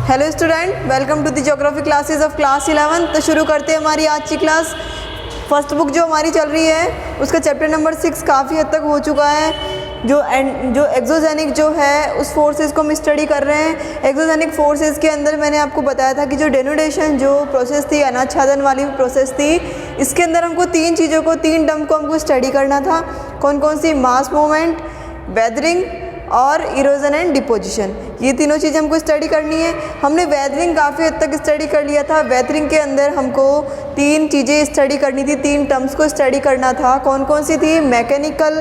Hello student, welcome to the geography classes of class 11। तो शुरू करते हैं हमारी आज की क्लास। फर्स्ट बुक जो हमारी चल रही है उसका चैप्टर नंबर 6 काफ़ी हद तक हो चुका है। जो एक्सोजेनिक जो है उस फोर्सेस को हम स्टडी कर रहे हैं। एक्सोजेनिक फोर्सेस के अंदर मैंने आपको बताया था कि जो डेनुडेशन जो प्रोसेस थी, अनाच्छादन वाली प्रोसेस थी, इसके अंदर हमको तीन टर्म को हमको स्टडी करना था। कौन कौन सी? मास मूवमेंट, वेदरिंग और इरोजन एंड डिपोजिशन। ये तीनों चीज़ें हमको स्टडी करनी है। हमने वेदरिंग काफ़ी हद तक स्टडी कर लिया था। वेदरिंग के अंदर हमको तीन चीज़ें स्टडी करनी थी, तीन टर्म्स को स्टडी करना था। कौन कौन सी थी? मैकेनिकल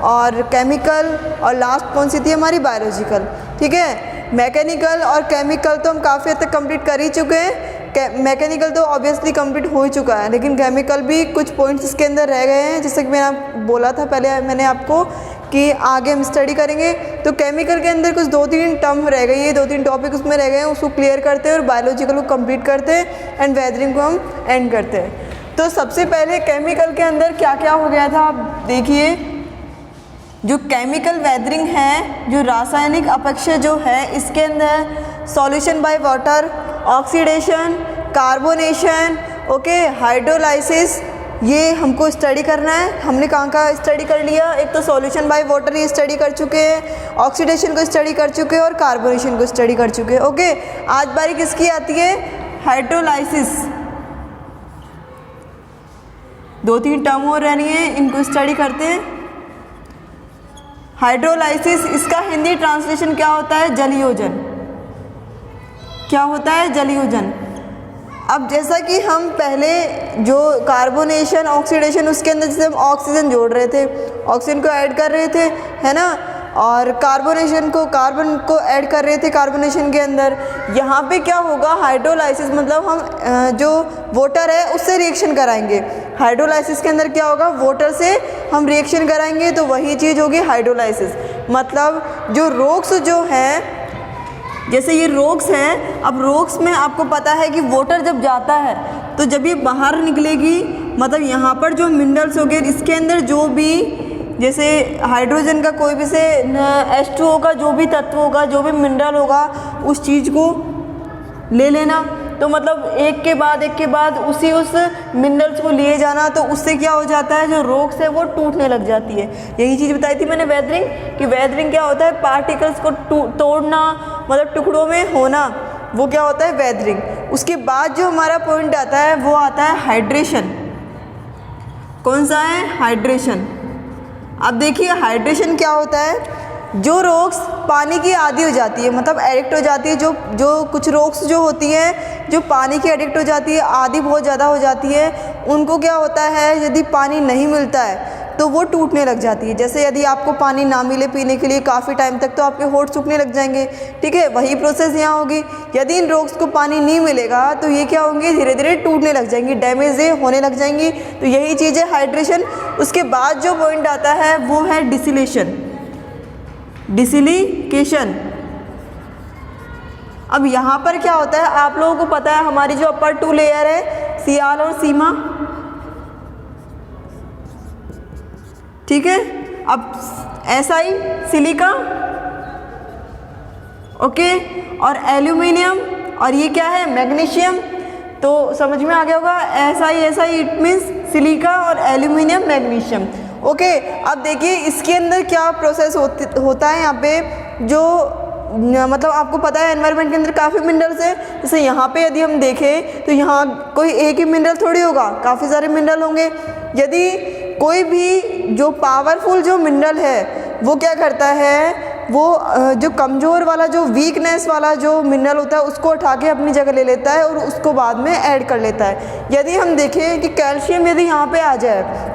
और केमिकल, और लास्ट कौन सी थी? हमारी बायोलॉजिकल। ठीक है, मैकेनिकल और केमिकल तो हम काफ़ी हद तक कंप्लीट कर ही चुके हैं। मैकेनिकल तो ऑब्वियसली कंप्लीट हो ही चुका है, लेकिन केमिकल भी कुछ पॉइंट्स इसके अंदर रह गए हैं, जैसे कि मैंने बोला था पहले मैंने आपको कि आगे हम स्टडी करेंगे। तो केमिकल के अंदर कुछ 2-3 टर्म रह गई है, 2-3 टॉपिक उसमें रह गए हैं, उसको क्लियर करते हैं और बायोलॉजिकल को कंप्लीट करते हैं एंड वेदरिंग को हम एंड करते हैं। तो सबसे पहले केमिकल के अंदर क्या क्या हो गया था आप देखिए। जो केमिकल वेदरिंग है, जो रासायनिक अपक्षय जो है, इसके अंदर solution by water, oxidation, carbonation, okay, hydrolysis, ये हमको स्टडी करना है। हमने कहाँ का स्टडी कर लिया? एक तो सॉल्यूशन बाय वाटर ये स्टडी कर चुके हैं, ऑक्सीडेशन को स्टडी कर चुके हैं और कार्बोनेशन को स्टडी कर चुके हैं। ओके, आज बारी किसकी आती है? हाइड्रोलाइसिस। 2-3 टर्म और रहनी है, इनको स्टडी करते हैं। हाइड्रोलाइसिस, इसका हिंदी ट्रांसलेशन क्या होता है? जलयोजन। क्या होता है? जलयोजन। अब जैसा कि हम पहले जो कार्बोनेशन, ऑक्सीडेशन, उसके अंदर जैसे हम ऑक्सीजन जोड़ रहे थे, ऑक्सीजन को ऐड कर रहे थे, है ना, और कार्बोनेशन को, कार्बन को ऐड कर रहे थे कार्बोनेशन के अंदर। यहाँ पे क्या होगा? हाइड्रोलाइसिस मतलब हम जो वाटर है उससे रिएक्शन कराएंगे। हाइड्रोलाइसिस के अंदर क्या होगा? वाटर से हम रिएक्शन कराएंगे, तो वही चीज़ होगी हाइड्रोलाइसिस। मतलब जो रॉक्स जो है, जैसे ये रॉक्स हैं, अब रॉक्स में आपको पता है कि वाटर जब जाता है तो जब ये बाहर निकलेगी, मतलब यहाँ पर जो मिनरल्स हो गए, इसके अंदर जो भी, जैसे हाइड्रोजन का कोई भी से H2O का जो भी तत्व होगा, जो भी मिनरल होगा, उस चीज़ को ले लेना। तो मतलब एक के बाद उस मिनरल्स को लिए जाना, तो उससे क्या हो जाता है? जो रॉक्स है वो टूटने लग जाती है। यही चीज़ बताई थी मैंने वेदरिंग, कि वेदरिंग क्या होता है? पार्टिकल्स को तोड़ना, मतलब टुकड़ों में होना, वो क्या होता है? वेदरिंग। उसके बाद जो हमारा पॉइंट आता है वो आता है हाइड्रेशन। कौन सा है? हाइड्रेशन। अब देखिए हाइड्रेशन क्या होता है? जो रॉक्स पानी की आदी हो जाती है, मतलब एडिक्ट हो जाती है, जो कुछ रॉक्स जो होती हैं जो पानी की एडिक्ट हो जाती है, आदी बहुत ज़्यादा हो जाती है, उनको क्या होता है? यदि पानी नहीं मिलता है तो वो टूटने लग जाती है। जैसे यदि आपको पानी ना मिले पीने के लिए काफ़ी टाइम तक, तो आपके होठ सूखने लग जाएंगे। ठीक है, वही प्रोसेस यहाँ होगी। यदि इन रॉक्स को पानी नहीं मिलेगा तो ये क्या होंगे? धीरे धीरे टूटने लग जाएंगी, डैमेज होने लग जाएंगी। तो यही चीज़ है हाइड्रेशन। उसके बाद जो पॉइंट आता है वो है डिसिलेशन, डिसिलिकेशन। अब यहाँ पर क्या होता है? आप लोगों को पता है हमारी जो अपर 2 लेयर है, सियाल और सीमा, ठीक है। अब SI सिलिका, ओके, और एल्यूमिनियम, और ये क्या है? मैग्नीशियम। तो समझ में आ गया होगा, SI इट मीन्स सिलिका और एल्यूमिनियम, मैग्नीशियम। ओके, अब देखिए इसके अंदर क्या प्रोसेस होता है। यहाँ पे जो मतलब आपको पता है एनवायरनमेंट के अंदर काफ़ी मिनरल्स हैं। जैसे यहाँ पे यदि हम देखें तो यहाँ कोई एक ही मिनरल थोड़ी होगा, काफ़ी सारे मिनरल होंगे। यदि कोई भी जो पावरफुल जो मिनरल है वो क्या करता है? वो जो कमज़ोर वाला, जो वीकनेस वाला जो मिनरल होता है उसको उठा के अपनी जगह ले लेता है और उसको बाद में ऐड कर लेता है। यदि हम देखें कि कैल्शियम यदि यहाँ पे आ जाए,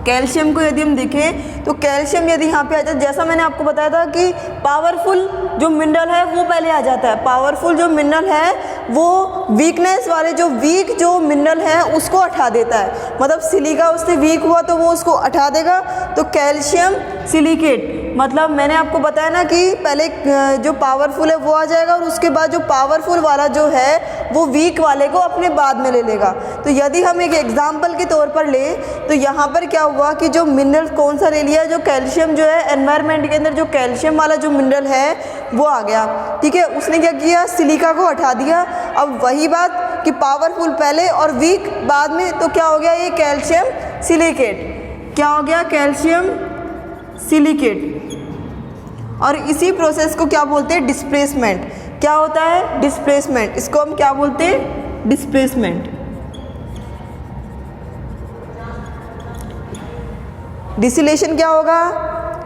कैल्शियम को यदि हम देखें तो कैल्शियम यदि यहाँ पे आ जाए, जैसा मैंने आपको बताया था कि पावरफुल जो मिनरल है वो पहले आ जाता है। पावरफुल जो मिनरल है वो वीकनेस वाले जो मिनरल है उसको हटा देता है। मतलब सिलिका उससे वीक हुआ तो वो उसको हटा देगा, तो कैल्शियम सिलिकेट मतलब मैंने आपको बताया ना कि पहले जो पावरफुल है वो आ जाएगा और उसके बाद जो पावरफुल वाला जो है वो वीक वाले को अपने बाद में ले लेगा। तो यदि हम एक एग्जांपल के तौर पर लें तो यहाँ पर क्या हुआ कि जो मिनरल कौन सा ले लिया, जो कैल्शियम जो है एनवायरनमेंट के अंदर जो कैल्शियम वाला जो मिनरल है वो आ गया, ठीक है। उसने क्या किया, सिलिका को हटा दिया। अब वही बात कि पावरफुल पहले और वीक बाद में, तो क्या हो गया ये कैल्शियम सिलिकेट, क्या हो गया कैल्शियम सिलिकेट। और इसी प्रोसेस को क्या बोलते हैं, डिस्प्लेसमेंट। क्या होता है, डिस्प्लेसमेंट। इसको हम क्या बोलते हैं, डिस्प्लेसमेंट। डिसिलेशन क्या होगा,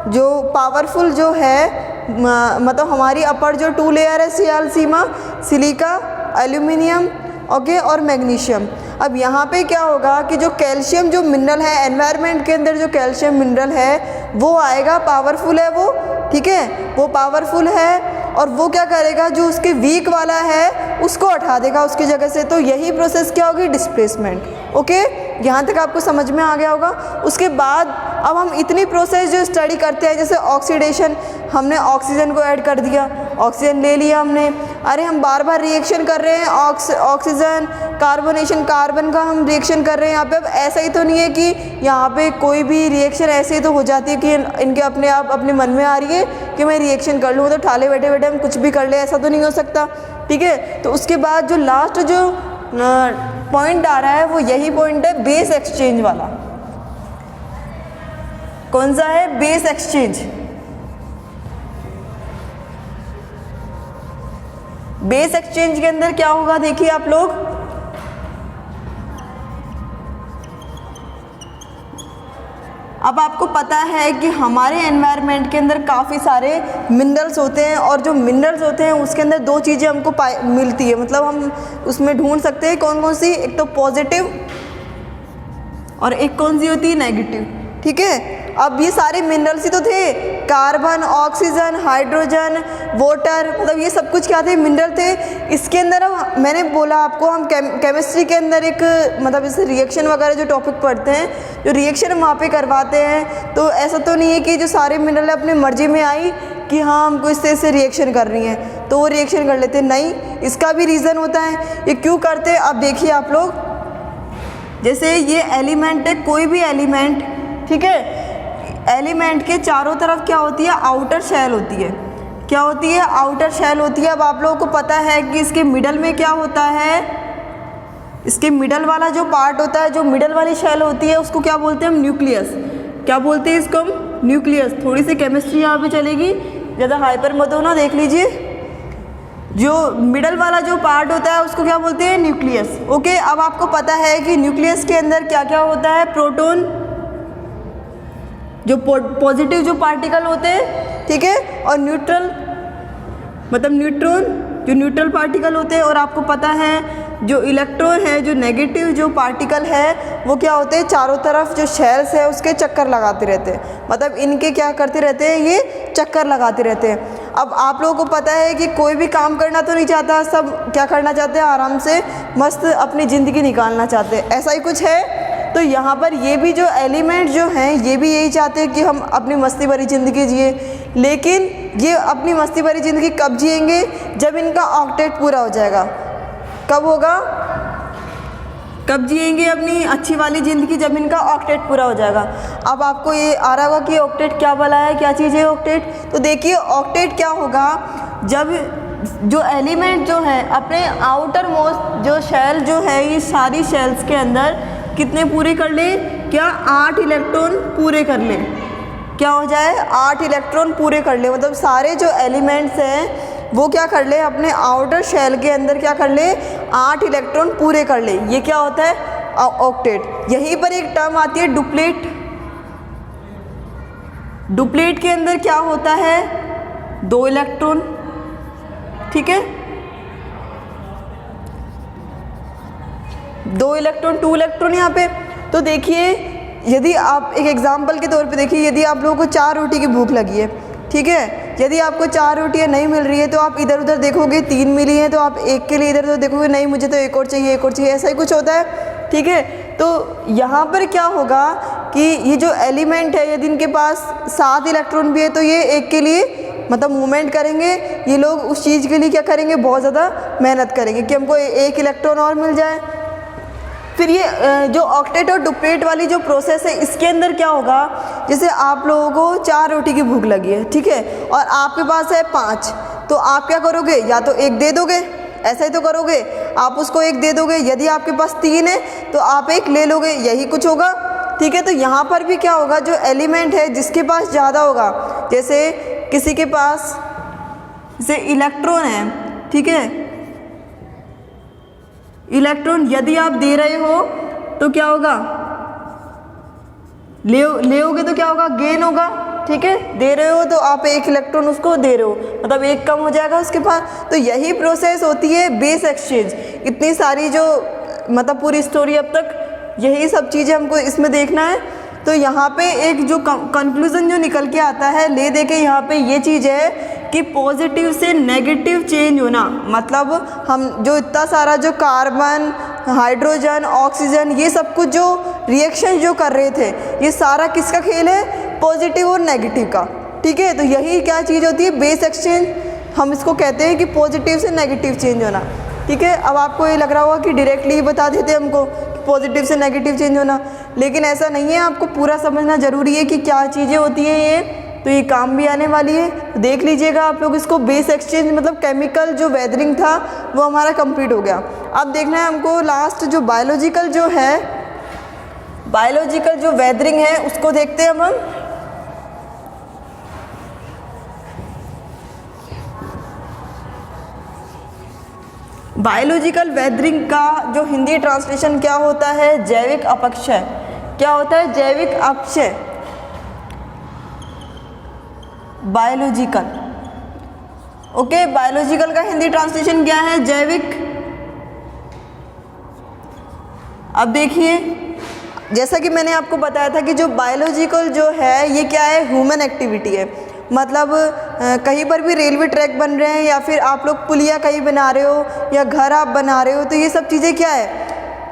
जो पावरफुल जो है मतलब हमारी अपर जो 2 लेयर है सियाल सीमा, सिलिका, एल्यूमिनियम, ओके, और मैग्नीशियम। अब यहाँ पे क्या होगा कि जो कैल्शियम जो मिनरल है एनवायरनमेंट के अंदर, जो कैल्शियम मिनरल है वो आएगा, पावरफुल है वो, ठीक है, वो पावरफुल है। और वो क्या करेगा, जो उसके वीक वाला है उसको हटा देगा उसकी जगह से। तो यही प्रोसेस क्या होगी, डिस्प्लेसमेंट। ओके, यहाँ तक आपको समझ में आ गया होगा। उसके बाद अब हम इतनी प्रोसेस जो स्टडी करते हैं, जैसे ऑक्सीडेशन, हमने ऑक्सीजन को ऐड कर दिया, ऑक्सीजन ले लिया हमने, अरे हम बार बार रिएक्शन कर रहे हैं, ऑक्सीजन, कार्बोनेशन, कार्बन का हम रिएक्शन कर रहे हैं यहाँ पे। अब ऐसा ही तो नहीं है कि यहाँ पे कोई भी रिएक्शन ऐसे ही तो हो जाती है कि इनके अपने आप अपने मन में आ रही है कि मैं रिएक्शन कर लूँ, तो ठाले बैठे बैठे हम कुछ भी कर ले, ऐसा तो नहीं हो सकता, ठीक है। तो उसके बाद जो लास्ट जो पॉइंट आ रहा है वो यही पॉइंट है, बेस एक्सचेंज वाला। कौन सा है, बेस एक्सचेंज। बेस एक्सचेंज के अंदर क्या होगा, देखिए आप लोग, अब आपको पता है कि हमारे एनवायरनमेंट के अंदर काफ़ी सारे मिनरल्स होते हैं, और जो मिनरल्स होते हैं उसके अंदर 2 चीज़ें हमको मिलती है, मतलब हम उसमें ढूंढ सकते हैं कौन कौन सी, एक तो पॉजिटिव और एक कौन सी होती है, नेगेटिव, ठीक है। अब ये सारे मिनरल्स ही तो थे, कार्बन, ऑक्सीजन, हाइड्रोजन, वाटर, मतलब ये सब कुछ क्या थे, मिनरल थे। इसके अंदर हम, मैंने बोला आपको, हम केमिस्ट्री के अंदर एक मतलब जैसे रिएक्शन वगैरह जो टॉपिक पढ़ते हैं, जो रिएक्शन हम वहाँ पे करवाते हैं, तो ऐसा तो नहीं है कि जो सारे मिनरल अपने मर्जी में आई कि हाँ हमको इससे रिएक्शन कर रही हैं तो वो रिएक्शन कर लेते, नहीं, इसका भी रीज़न होता है। ये क्यों करते हैं, अब देखिए आप लोग, जैसे ये एलिमेंट है, कोई भी एलिमेंट, ठीक है, एलिमेंट के चारों तरफ क्या होती है, आउटर शेल होती है। क्या होती है, आउटर शेल होती है। अब आप लोगों को पता है कि इसके मिडल में क्या होता है, इसके मिडल वाला जो पार्ट होता है, जो मिडल वाली शेल होती है उसको क्या बोलते हैं हम, न्यूक्लियस। क्या बोलते हैं इसको हम, न्यूक्लियस। थोड़ी सी केमिस्ट्री यहाँ पे चलेगी, ज़्यादा हाइपर मत हो ना, देख लीजिए। जो मिडल वाला जो पार्ट होता है उसको क्या बोलते हैं, न्यूक्लियस। ओके, अब आपको पता है कि न्यूक्लियस के अंदर क्या क्या होता है, प्रोटॉन, जो पॉजिटिव जो पार्टिकल होते हैं, ठीक है, और न्यूट्रल मतलब न्यूट्रॉन, जो न्यूट्रल पार्टिकल होते हैं। और आपको पता है जो इलेक्ट्रॉन है, जो नेगेटिव जो पार्टिकल है, वो क्या होते हैं, चारों तरफ जो शेल्स है उसके चक्कर लगाते रहते हैं, मतलब इनके क्या करते रहते हैं, ये चक्कर लगाते रहते हैं। अब आप लोगों को पता है कि कोई भी काम करना तो नहीं चाहता, सब क्या करना चाहते हैं, आराम से मस्त अपनी ज़िंदगी निकालना चाहते हैं, ऐसा ही कुछ है। तो यहाँ पर ये भी जो एलिमेंट जो हैं ये भी यही चाहते हैं कि हम अपनी मस्ती भरी ज़िंदगी जिए, लेकिन ये अपनी मस्ती भरी ज़िंदगी कब जिएंगे, जब इनका ऑक्टेट पूरा हो जाएगा। कब होगा, कब जिएंगे अपनी अच्छी वाली ज़िंदगी, जब इनका ऑक्टेट पूरा हो जाएगा। अब आपको ये आ रहा होगा कि ऑक्टेट क्या भला है, क्या चीज़ है ऑक्टेट। तो देखिए ऑक्टेट क्या होगा, जब जो एलिमेंट जो है अपने आउटर मोस्ट जो शेल जो है, ये सारी शेल्स के अंदर कितने पूरे कर ले, क्या 8 इलेक्ट्रॉन पूरे कर ले, क्या हो जाए, 8 इलेक्ट्रॉन पूरे कर ले। मतलब सारे जो एलिमेंट्स हैं वो क्या कर ले, अपने आउटर शेल के अंदर क्या कर ले, 8 इलेक्ट्रॉन पूरे कर ले। ये क्या होता है, ऑक्टेट। यहीं पर एक टर्म आती है डुप्लेट। डुप्लेट के अंदर क्या होता है, 2 इलेक्ट्रॉन, ठीक है, 2 इलेक्ट्रॉन, 2 इलेक्ट्रॉन यहाँ पे। तो देखिए यदि आप एक एग्जांपल के तौर पे देखिए, यदि आप लोगों को 4 रोटी की भूख लगी है, ठीक है, यदि आपको 4 रोटियाँ नहीं मिल रही है तो आप इधर उधर देखोगे, 3 मिली हैं तो आप एक के लिए इधर उधर देखोगे, नहीं मुझे तो एक और चाहिए, एक और चाहिए, ऐसा ही कुछ होता है, ठीक है। तो यहाँ पर क्या होगा कि ये जो एलिमेंट है यदि इनके पास 7 इलेक्ट्रॉन भी है तो ये एक के लिए मतलब मूवमेंट करेंगे, ये लोग उस चीज़ के लिए क्या करेंगे, बहुत ज़्यादा मेहनत करेंगे कि हमको एक इलेक्ट्रॉन और मिल जाए। फिर ये जो ऑक्टेट और डुप्लेट वाली जो प्रोसेस है इसके अंदर क्या होगा, जैसे आप लोगों को 4 रोटी की भूख लगी है, ठीक है, और आपके पास है 5, तो आप क्या करोगे, या तो एक दे दोगे, ऐसा ही तो करोगे, आप उसको एक दे दोगे। यदि आपके पास 3 है तो आप एक ले लोगे, यही कुछ होगा, ठीक है। तो यहाँ पर भी क्या होगा, जो एलिमेंट है जिसके पास ज़्यादा होगा, जैसे किसी के पास जैसे इलेक्ट्रॉन है, ठीक है, इलेक्ट्रॉन यदि आप दे रहे हो तो क्या होगा, लेओगे तो क्या होगा, गेन होगा, ठीक है। दे रहे हो तो आप एक इलेक्ट्रॉन उसको दे रहे हो, मतलब एक कम हो जाएगा उसके पास। तो यही प्रोसेस होती है बेस एक्सचेंज। इतनी सारी जो मतलब पूरी स्टोरी अब तक यही सब चीज़ें हमको इसमें देखना है। तो यहाँ पे एक जो कंक्लूज़न जो निकल के आता है, ले दे के यहाँ पे ये चीज़ है कि पॉजिटिव से नेगेटिव चेंज होना, मतलब हम जो इतना सारा जो कार्बन, हाइड्रोजन, ऑक्सीजन, ये सब कुछ जो रिएक्शन जो कर रहे थे, ये सारा किसका खेल है, पॉजिटिव और नेगेटिव का, ठीक है। तो यही क्या चीज़ होती है, बेस एक्सचेंज, हम इसको कहते हैं कि पॉजिटिव से नेगेटिव चेंज होना, ठीक है। अब आपको ये लग रहा होगा कि डायरेक्टली बता देते हमको पॉजिटिव से नेगेटिव चेंज होना, लेकिन ऐसा नहीं है, आपको पूरा समझना ज़रूरी है कि क्या चीज़ें होती हैं ये, तो ये काम भी आने वाली है। तो देख लीजिएगा आप लोग इसको, बेस एक्सचेंज मतलब केमिकल जो वेदरिंग था वो हमारा कंप्लीट हो गया। अब देखना है हमको लास्ट जो बायोलॉजिकल जो है, बायोलॉजिकल जो वेदरिंग है उसको देखते हैं हम। बायोलॉजिकल वेदरिंग का जो हिंदी ट्रांसलेशन क्या होता है, जैविक अपक्षय। क्या होता है, जैविक अपक्षय, बायोलॉजिकल, ओके। बायोलॉजिकल का हिंदी ट्रांसलेशन क्या है, जैविक। अब देखिए, जैसा कि मैंने आपको बताया था कि जो बायोलॉजिकल जो है ये क्या है, ह्यूमन एक्टिविटी है। मतलब कहीं पर भी रेलवे ट्रैक बन रहे हैं या फिर आप लोग पुलिया कहीं बना रहे हो या घर आप बना रहे हो, तो ये सब चीज़ें क्या है,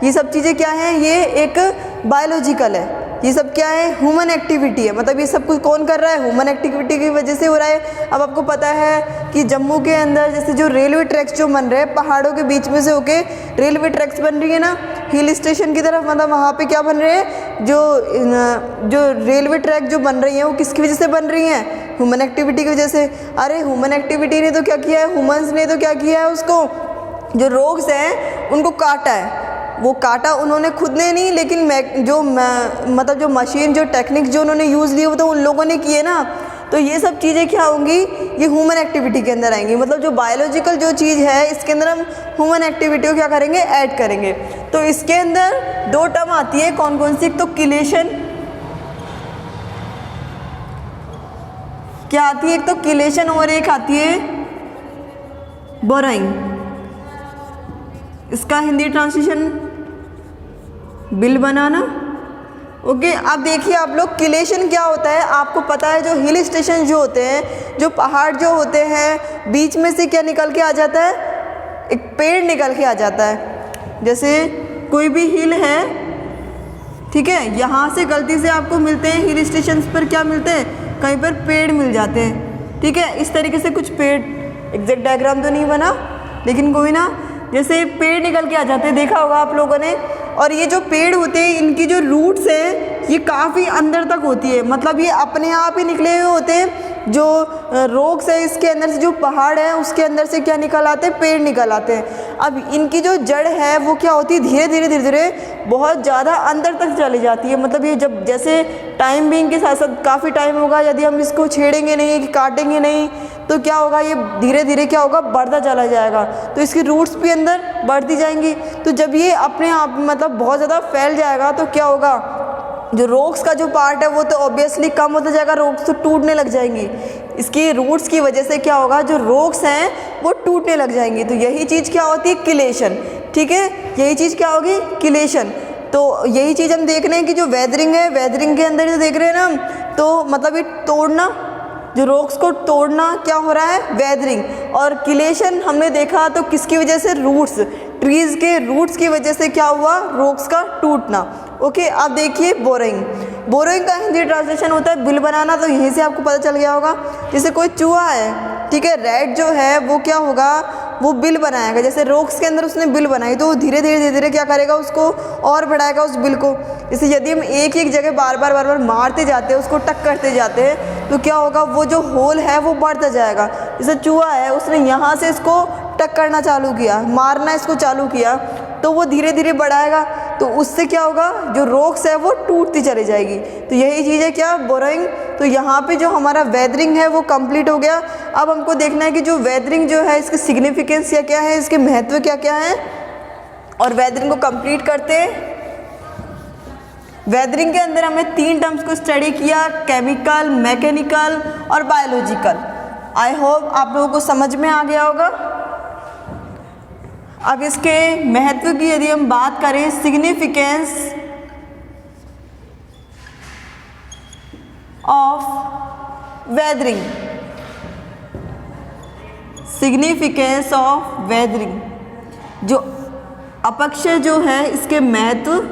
ये सब चीज़ें क्या हैं, ये एक बायोलॉजिकल है। ये सब क्या है, ह्यूमन एक्टिविटी है, मतलब ये सब कुछ कौन कर रहा है, ह्यूमन एक्टिविटी की वजह से हो रहा है। अब आपको पता है कि जम्मू के अंदर जैसे जो रेलवे ट्रैक्स जो बन रहे हैं, पहाड़ों के बीच में से होके रेलवे ट्रैक्स बन रही है ना, हिल स्टेशन की तरफ, मतलब वहाँ पे क्या बन रहे हैं, जो रेलवे ट्रैक जो बन रही हैं वो किसकी वजह से बन रही हैं, ह्यूमन एक्टिविटी की वजह से। अरे ह्यूमन एक्टिविटी ने तो क्या किया है, ह्यूमंस ने तो क्या किया है, उसको जो रोग्स हैं उनको काटा है। वो काटा उन्होंने खुद ने नहीं, लेकिन मतलब जो मशीन, जो टेक्निक्स जो उन्होंने यूज़ ली वो तो उन लोगों ने किए ना। तो ये सब चीज़ें क्या होंगी, ये ह्यूमन एक्टिविटी के अंदर आएंगी। मतलब जो बायोलॉजिकल जो चीज़ है इसके अंदर हम ह्यूमन एक्टिविटी को क्या करेंगे, ऐड करेंगे। तो इसके अंदर 2 टर्म आती है, कौन कौन सी, तो किलेशन, क्या आती है, एक तो किलेशन और एक आती है बोराइंग। इसका हिंदी ट्रांसलेशन बिल बनाना, ओके। अब देखिए आप लोग, किलेशन क्या होता है, आपको पता है जो हिल स्टेशन जो होते हैं, जो पहाड़ जो होते हैं, बीच में से क्या निकल के आ जाता है, एक पेड़ निकल के आ जाता है। जैसे कोई भी हिल है, ठीक है, यहाँ से गलती से आपको मिलते हैं हिल स्टेशन पर क्या मिलते हैं, कहीं पर पेड़ मिल जाते हैं, ठीक है। इस तरीके से कुछ पेड़, एग्जैक्ट डायग्राम तो नहीं बना लेकिन कोई ना, जैसे पेड़ निकल के आ जाते हैं, देखा होगा आप लोगों ने। और ये जो पेड़ होते हैं इनकी जो रूट्स हैं ये काफ़ी अंदर तक होती है, मतलब ये अपने आप ही निकले हुए होते हैं। जो रोक्स है इसके अंदर से, जो पहाड़ है उसके अंदर से क्या निकल आते हैं, पेड़ निकल आते हैं। अब इनकी जो जड़ है वो क्या होती है, धीरे धीरे धीरे धीरे बहुत ज़्यादा अंदर तक चली जाती है। मतलब ये जब जैसे टाइम बीइंग के साथ साथ काफ़ी टाइम होगा, यदि हम इसको छेड़ेंगे नहीं, कि काटेंगे नहीं, तो क्या होगा, ये धीरे धीरे क्या होगा, बढ़ता चला जाएगा। तो इसकी रूट्स भी अंदर बढ़ती जाएंगी। तो जब ये अपने आप मतलब बहुत ज़्यादा फैल जाएगा तो क्या होगा, जो रोक्स का जो पार्ट है वो तो ऑब्वियसली कम होता जाएगा, रोक्स तो टूटने लग जाएंगी। इसकी रूट्स की वजह से क्या होगा, जो रोक्स हैं वो टूटने लग जाएंगी। तो यही चीज़ क्या होती है, किलेशन, ठीक है। यही चीज़ क्या होगी, किलेशन। तो यही चीज़ हम देख रहे हैं कि जो वेदरिंग है, वेदरिंग के अंदर जो देख रहे हैं ना हम, तो मतलब ये तोड़ना, जो रोक्स को तोड़ना क्या हो रहा है, वेदरिंग। और किलेशन हमने देखा तो किसकी वजह से, रूट्स, ट्रीज़ के रूट्स की वजह से क्या हुआ, रोक्स का टूटना, ओके। अब देखिए बोरिंग। बोरोइंग का हिंदी ट्रांसलेशन होता है बिल बनाना, तो यहीं से आपको पता चल गया होगा। जैसे कोई चूहा है, ठीक है, रैट जो है वो क्या होगा, वो बिल बनाएगा। जैसे रोक्स के अंदर उसने बिल बनाई तो वो धीरे धीरे क्या करेगा, उसको और बढ़ाएगा उस बिल को। जैसे यदि हम एक एक जगह बार बार मारते जाते हैं, उसको टक करते जाते हैं, तो क्या होगा, वो जो होल है वो बढ़ता जाएगा। जैसे चूहा है, उसने यहाँ से इसको टक करना चालू किया, मारना इसको चालू किया, तो वो धीरे धीरे बढ़ाएगा, तो उससे क्या होगा, जो रोक्स है वो टूटती चली जाएगी। तो यही चीज़ है क्या, बोरोइंग। तो यहाँ पे जो हमारा वेदरिंग है वो कंप्लीट हो गया। अब हमको देखना है कि जो वेदरिंग जो है इसकी सिग्निफिकेंस क्या क्या है, इसके महत्व क्या क्या है, और वेदरिंग को कंप्लीट करते हैं। वेदरिंग के अंदर हमने 3 टर्म्स को स्टडी किया, केमिकल, मैकेनिकल और बायोलॉजिकल। आई होप आप लोगों को समझ में आ गया होगा। अब इसके महत्व की यदि हम बात करें, significance of weathering, significance of weathering, जो अपक्षय जो है इसके महत्व,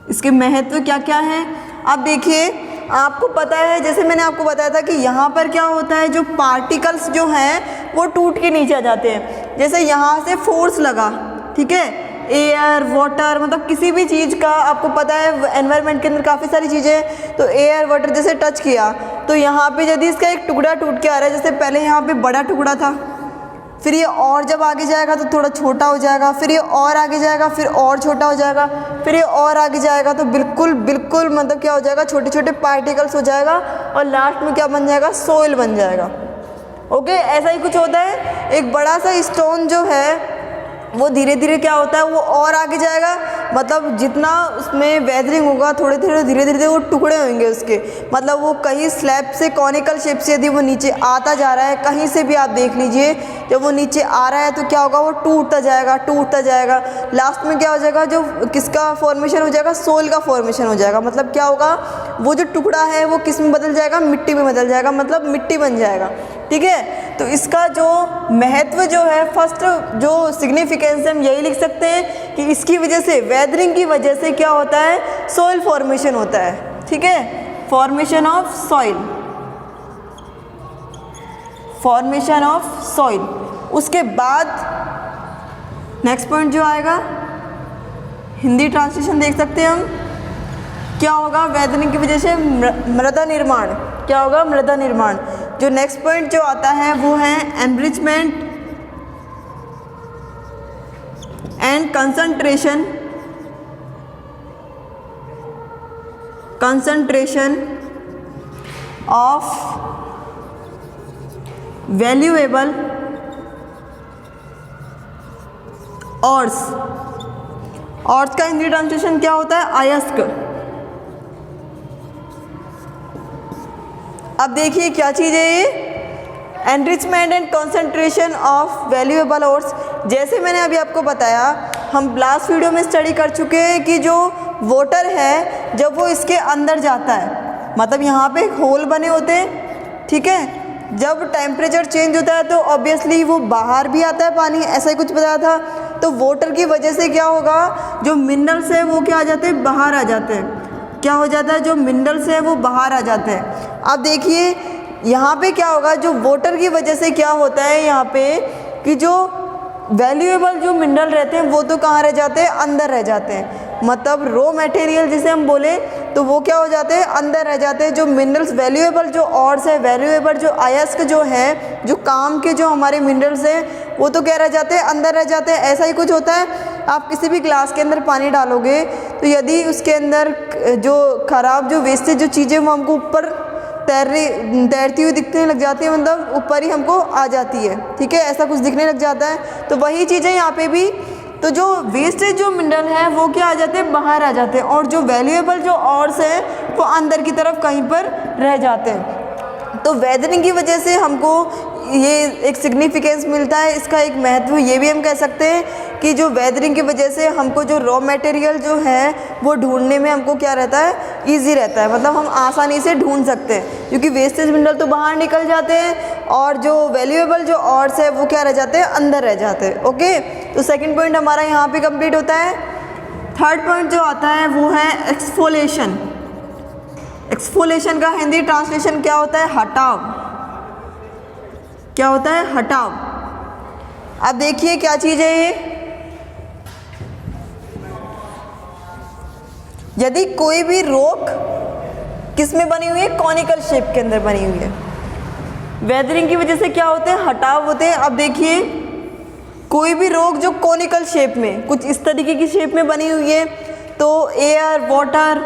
इसके महत्व क्या क्या है। अब देखिए, आपको पता है, जैसे मैंने आपको बताया था कि यहाँ पर क्या होता है, जो पार्टिकल्स जो हैं वो टूट के नीचे आ जाते हैं। जैसे यहाँ से फोर्स लगा, ठीक है, एयर, वाटर, मतलब किसी भी चीज़ का आपको पता है एनवायरनमेंट के अंदर काफ़ी सारी चीज़ें, तो एयर वाटर जैसे टच किया, तो यहाँ पे यदि इसका एक टुकड़ा टूट के आ रहा है, जैसे पहले यहाँ पे बड़ा टुकड़ा था, फिर ये और जब आगे जाएगा तो थोड़ा छोटा हो जाएगा, फिर ये और आगे जाएगा, फिर और छोटा हो जाएगा, फिर ये और आगे जाएगा, तो बिल्कुल मतलब क्या हो जाएगा, छोटे छोटे पार्टिकल्स हो जाएगा, और लास्ट में क्या बन जाएगा, सोइल बन जाएगा। ओके, ऐसा ही कुछ होता है। एक बड़ा सा स्टोन जो है वो धीरे धीरे क्या होता है, वो और आगे जाएगा, मतलब जितना उसमें वेदरिंग होगा थोड़े धीरे धीरे वो टुकड़े होंगे उसके, मतलब वो कहीं स्लैब से कॉनिकल शेप से यदि वो नीचे आता जा रहा है, कहीं से भी आप देख लीजिए, जब वो नीचे आ रहा है तो क्या होगा, वो टूटता जाएगा, लास्ट में क्या हो जाएगा, जो किसका फॉर्मेशन हो जाएगा, सोइल का फॉर्मेशन हो जाएगा। मतलब क्या होगा, वो जो टुकड़ा है वो किस में बदल जाएगा, मिट्टी में बदल जाएगा, मतलब मिट्टी बन जाएगा। ठीक है, तो इसका जो महत्व जो है, फर्स्ट जो सिग्निफिकेंस हम यही लिख सकते हैं कि इसकी वजह से, वेदरिंग की वजह से क्या होता है, सॉइल फॉर्मेशन होता है। ठीक है, formation of soil, formation of soil. उसके बाद नेक्स्ट पॉइंट जो आएगा, हिंदी ट्रांसलेशन देख सकते हैं हम, क्या होगा, वेदरिंग की वजह से मृदा निर्माण, क्या होगा, मृदा निर्माण। जो नेक्स्ट पॉइंट जो आता है वो है enrichment and concentration of valuable ores. Ores का हिंदी ट्रांसलेशन क्या होता है, अयस्क। अब देखिए क्या चीज़ है ये, enrichment and concentration of valuable ores. जैसे मैंने अभी आपको बताया, हम लास्ट वीडियो में स्टडी कर चुके हैं कि जो वाटर है जब वो इसके अंदर जाता है, मतलब यहाँ पे होल बने होते हैं, ठीक है, जब टेम्परेचर चेंज होता है तो ऑब्वियसली वो बाहर भी आता है पानी, ऐसा ही कुछ बताया था। तो वाटर की वजह से क्या होगा, जो मिनरल्स है वो क्या आ जाते हैं, बाहर आ जाते हैं। क्या हो जाता है, जो मिनरल्स है वो बाहर आ जाते हैं। अब देखिए यहाँ पे क्या होगा, जो वाटर की वजह से क्या होता है यहाँ पे कि जो वैल्यूएबल जो मिनरल रहते हैं वो तो कहाँ रह जाते हैं, अंदर रह जाते हैं। मतलब रॉ मटेरियल जिसे हम बोले तो वो क्या हो जाते हैं, अंदर रह जाते हैं। जो मिनरल्स वैल्यूएबल जो ऑर्स है, वैल्यूएबल जो अयस्क जो है, जो काम के जो हमारे मिनरल्स हैं वो तो क्या रह जाते हैं, अंदर रह जाते हैं। ऐसा ही कुछ होता है, आप किसी भी ग्लास के अंदर पानी डालोगे तो यदि उसके अंदर जो खराब जो वेस्टेज जो चीज़ें वो हमको ऊपर तैरती हुई दिखने लग जाती है, मतलब ऊपर ही हमको आ जाती है। ठीक है, ऐसा कुछ दिखने लग जाता है। तो वही चीज़ें यहाँ पे भी, तो जो वेस्टेज जो मिनरल है वो क्या आ जाते हैं, बाहर आ जाते हैं, और जो वैल्यूएबल जो ऑर्स हैं वो अंदर की तरफ कहीं पर रह जाते हैं। तो वेदरिंग की वजह से हमको ये एक सिग्निफिकेंस मिलता है, इसका एक महत्व ये भी हम कह सकते हैं कि जो वेदरिंग की वजह से हमको जो रॉ मटेरियल जो है वो ढूंढने में हमको क्या रहता है, इजी रहता है। मतलब हम आसानी से ढूंढ सकते हैं, क्योंकि वेस्टेज मिनरल तो बाहर निकल जाते हैं और जो वैल्यूएबल जो ऑर्स है वो क्या रह जाते हैं, अंदर रह जाते हैं। ओके, तो सेकंड पॉइंट हमारा यहाँ पे कंप्लीट होता है। थर्ड पॉइंट जो आता है वो है एक्सफोलेशन। एक्सफोलेशन का हिंदी ट्रांसलेशन क्या होता है? हटाव। क्या होता है? हटाव। अब देखिए क्या चीज़ है ये। यदि कोई भी रोक किस में बनी हुई है? कॉनिकल शेप के अंदर बनी हुई है। वेदरिंग की वजह से क्या होते हैं? हटाव होते हैं। अब देखिए कोई भी रोक जो कॉनिकल शेप में, कुछ इस तरीके की शेप में बनी हुई है, तो एयर, वाटर,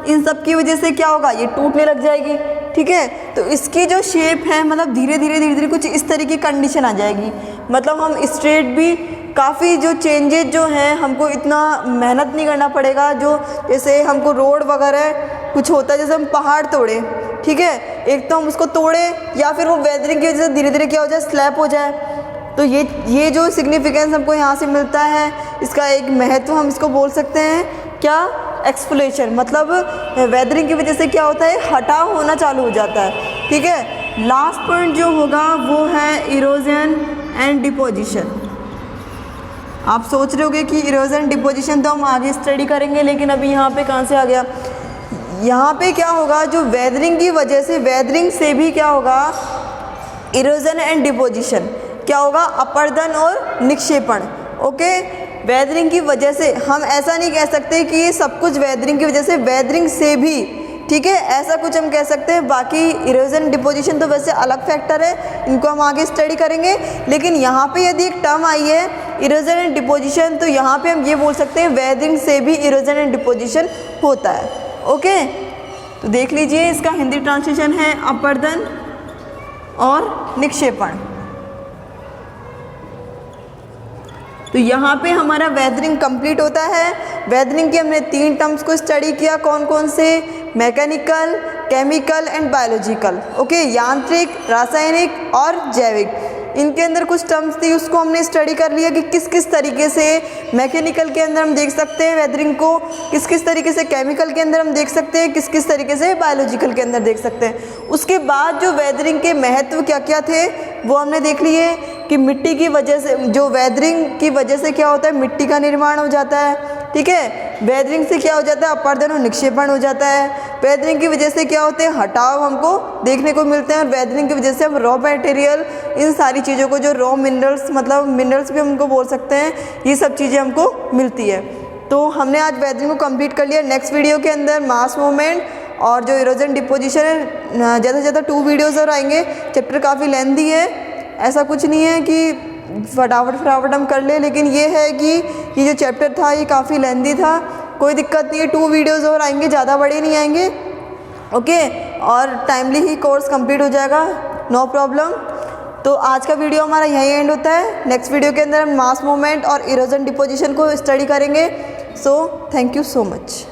इन सब की वजह से क्या होगा? ये टूटने लग जाएगी। ठीक है, तो इसकी जो शेप है मतलब धीरे धीरे कुछ इस तरह की कंडीशन आ जाएगी। मतलब हम स्ट्रेट भी काफ़ी जो चेंजेस जो हैं हमको इतना मेहनत नहीं करना पड़ेगा। जो जैसे हमको रोड वगैरह कुछ होता है, जैसे हम पहाड़ तोड़े, ठीक है, एक तो हम उसको तोड़े या फिर वो वेदरिंग की वजह से धीरे धीरे क्या हो जाए? स्लैप हो जाए। तो ये जो सिग्निफिकेंस हमको यहाँ से मिलता है, इसका एक महत्व हम इसको बोल सकते हैं क्या? एक्सफोलेशन। मतलब वेदरिंग की वजह से क्या होता है? हटाव होना चालू हो जाता है। ठीक है, लास्ट पॉइंट जो होगा वो है इरोजन एंड डिपोजिशन। आप सोच रहे होगे कि इरोजन डिपोजिशन तो हम आगे स्टडी करेंगे, लेकिन अभी यहाँ पे कहाँ से आ गया? यहाँ पे क्या होगा? जो वेदरिंग की वजह से, वेदरिंग से भी क्या होगा? इरोजन एंड डिपोजिशन क्या होगा? अपर्दन और निक्षेपण। ओके, वेदरिंग की वजह से हम ऐसा नहीं कह सकते कि ये सब कुछ वेदरिंग की वजह से, वेदरिंग से भी, ठीक है, ऐसा कुछ हम कह सकते हैं। बाकी इरोजन डिपोजिशन तो वैसे अलग फैक्टर है, इनको हम आगे स्टडी करेंगे। लेकिन यहाँ पे यदि एक टर्म आई है इरोजन एंड डिपोजिशन, तो यहाँ पे हम ये बोल सकते हैं वेदरिंग से भी इरोजन एंड डिपोजिशन होता है। ओके, तो देख लीजिए इसका हिंदी ट्रांसलेशन है अपर्दन और निक्षेपण। तो यहाँ पे हमारा वेदरिंग कंप्लीट होता है। वेदरिंग के हमने 3 टर्म्स को स्टडी किया, कौन कौन से? Mechanical, chemical and biological. Okay, यांत्रिक, रासायनिक और जैविक। इनके अंदर कुछ टर्म्स थी, उसको हमने स्टडी कर लिया कि किस किस तरीके से मैकेनिकल के अंदर हम देख सकते हैं वेदरिंग को, किस किस तरीके से केमिकल के अंदर हम देख सकते हैं, किस किस तरीके से बायोलॉजिकल के अंदर देख सकते हैं। उसके बाद जो वेदरिंग के महत्व क्या क्या थे वो हमने देख लिए कि मिट्टी की वजह से, जो वेदरिंग की वजह से क्या होता है? मिट्टी का निर्माण हो जाता है। ठीक है, वेदरिंग से क्या हो जाता है? अपर्दन और निक्षेपण हो जाता है। वेदरिंग की वजह से क्या होते हैं? हटाव हमको देखने को मिलते हैं। और वेदरिंग की वजह से हम रॉ मटेरियल, इन सारी चीज़ों को, जो रॉ मिनरल्स, मतलब मिनरल्स भी हम उनको बोल सकते हैं, ये सब चीज़ें हमको मिलती है। तो हमने आज वेदरिंग को कंप्लीट कर लिया। नेक्स्ट वीडियो के अंदर मास मूवमेंट और जो इरोजन डिपोजिशन है, ज़्यादा से ज़्यादा 2 वीडियोज़ और आएंगे। चैप्टर काफ़ी लेंथी है, ऐसा कुछ नहीं है कि फटाफट हम कर ले, लेकिन ये है कि ये जो चैप्टर था ये काफ़ी लेंथी था। कोई दिक्कत नहीं है, 2 वीडियोज़ और आएंगे, ज़्यादा बड़े नहीं आएंगे। ओके, और टाइमली ही कोर्स कंप्लीट हो जाएगा, नो प्रॉब्लम। तो आज का वीडियो हमारा यहीं एंड होता है। नेक्स्ट वीडियो के अंदर हम मास मूवमेंट और इरोजन डिपोजिशन को स्टडी करेंगे। So thank you so much.